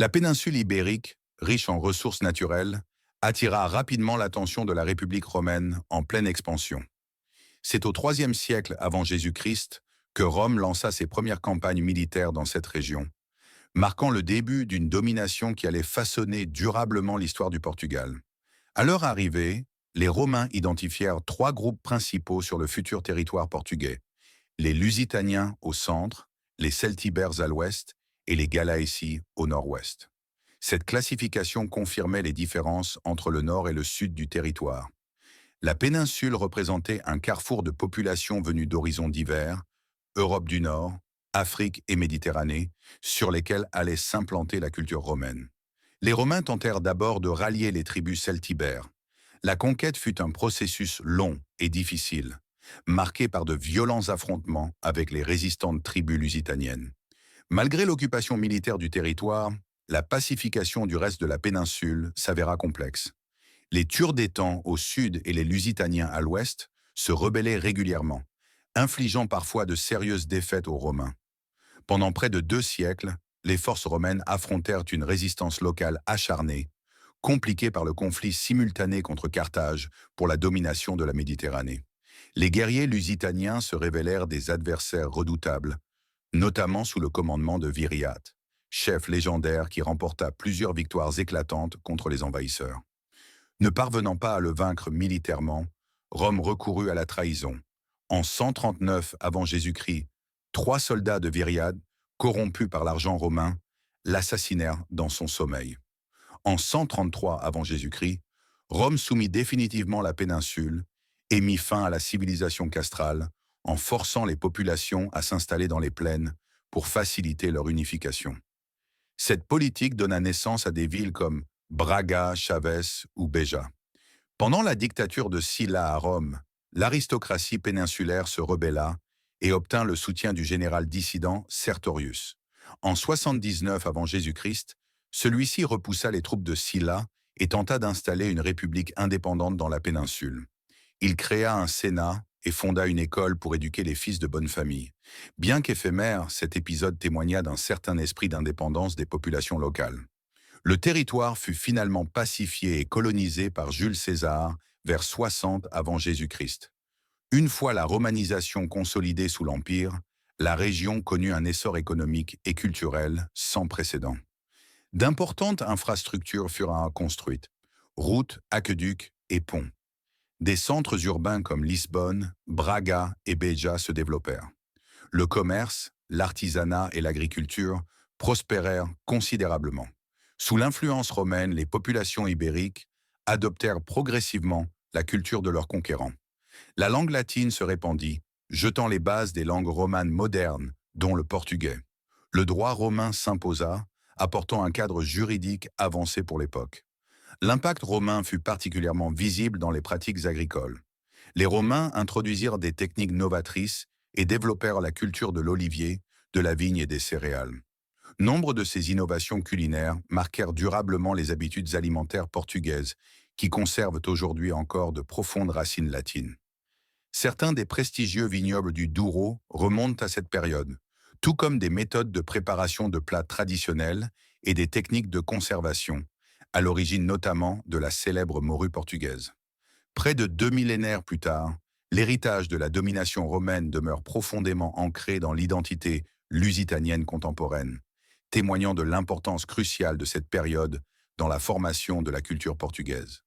La péninsule ibérique, riche en ressources naturelles, attira rapidement l'attention de la République romaine en pleine expansion. C'est au IIIe siècle avant Jésus-Christ que Rome lança ses premières campagnes militaires dans cette région, marquant le début d'une domination qui allait façonner durablement l'histoire du Portugal. À leur arrivée, les Romains identifièrent trois groupes principaux sur le futur territoire portugais: les Lusitaniens au centre, les Celtibères à l'ouest et les Galaécies au nord-ouest. Cette classification confirmait les différences entre le nord et le sud du territoire. La péninsule représentait un carrefour de populations venues d'horizons divers, Europe du Nord, Afrique et Méditerranée, sur lesquels allait s'implanter la culture romaine. Les Romains tentèrent d'abord de rallier les tribus celtibères. La conquête fut un processus long et difficile, marqué par de violents affrontements avec les résistantes tribus lusitaniennes. Malgré l'occupation militaire du territoire, la pacification du reste de la péninsule s'avéra complexe. Les Turdétans au sud et les Lusitaniens à l'ouest se rebellaient régulièrement, infligeant parfois de sérieuses défaites aux Romains. Pendant près de 2 siècles, les forces romaines affrontèrent une résistance locale acharnée, compliquée par le conflit simultané contre Carthage pour la domination de la Méditerranée. Les guerriers lusitaniens se révélèrent des adversaires redoutables, notamment sous le commandement de Viriate, chef légendaire qui remporta plusieurs victoires éclatantes contre les envahisseurs. Ne parvenant pas à le vaincre militairement, Rome recourut à la trahison. En 139 avant Jésus-Christ, 3 soldats de Viriate, corrompus par l'argent romain, l'assassinèrent dans son sommeil. En 133 avant Jésus-Christ, Rome soumit définitivement la péninsule et mit fin à la civilisation castrale en forçant les populations à s'installer dans les plaines pour faciliter leur unification. Cette politique donna naissance à des villes comme Braga, Chaves ou Béja. Pendant la dictature de Sylla à Rome, l'aristocratie péninsulaire se rebella et obtint le soutien du général dissident Sertorius. En 79 avant Jésus-Christ, celui-ci repoussa les troupes de Sylla et tenta d'installer une république indépendante dans la péninsule. Il créa un sénat et fonda une école pour éduquer les fils de bonne famille. Bien qu'éphémère, cet épisode témoigna d'un certain esprit d'indépendance des populations locales. Le territoire fut finalement pacifié et colonisé par Jules César vers 60 avant Jésus-Christ. Une fois la romanisation consolidée sous l'Empire, la région connut un essor économique et culturel sans précédent. D'importantes infrastructures furent construites: routes, aqueducs et ponts. Des centres urbains comme Lisbonne, Braga et Beja se développèrent. Le commerce, l'artisanat et l'agriculture prospérèrent considérablement. Sous l'influence romaine, les populations ibériques adoptèrent progressivement la culture de leurs conquérants. La langue latine se répandit, jetant les bases des langues romanes modernes, dont le portugais. Le droit romain s'imposa, apportant un cadre juridique avancé pour l'époque. L'impact romain fut particulièrement visible dans les pratiques agricoles. Les Romains introduisirent des techniques novatrices et développèrent la culture de l'olivier, de la vigne et des céréales. Nombre de ces innovations culinaires marquèrent durablement les habitudes alimentaires portugaises, qui conservent aujourd'hui encore de profondes racines latines. Certains des prestigieux vignobles du Douro remontent à cette période, tout comme des méthodes de préparation de plats traditionnels et des techniques de conservation, à l'origine notamment de la célèbre morue portugaise. Près de 2 millénaires plus tard, l'héritage de la domination romaine demeure profondément ancré dans l'identité lusitanienne contemporaine, témoignant de l'importance cruciale de cette période dans la formation de la culture portugaise.